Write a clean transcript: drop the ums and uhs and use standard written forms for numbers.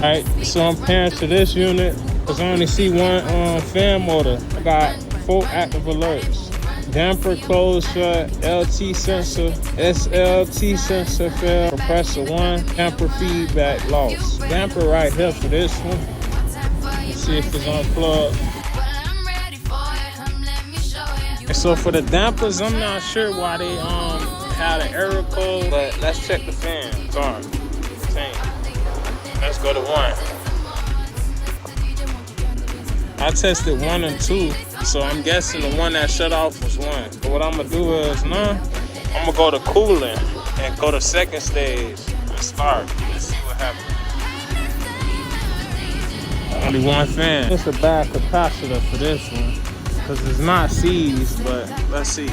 Alright, so I'm pairing to this unit because I only see one fan motor. I got 4 active alerts. Damper closed shut, LT sensor, SLT sensor fail, compressor 1, damper feedback lost. Damper right here for this one. Let's see if it's unplugged. And so for the dampers, I'm not sure why they had an error code, but let's check the fan. Sorry. Same. Let's go to 1. I tested 1 and 2, so I'm guessing the one that shut off was 1. But what I'm gonna do is now I'm gonna go to cooling and go to second stage and start. Let's see what happens. Only 1 fan. It's a bad capacitor for this one because it's not seized, but let's see.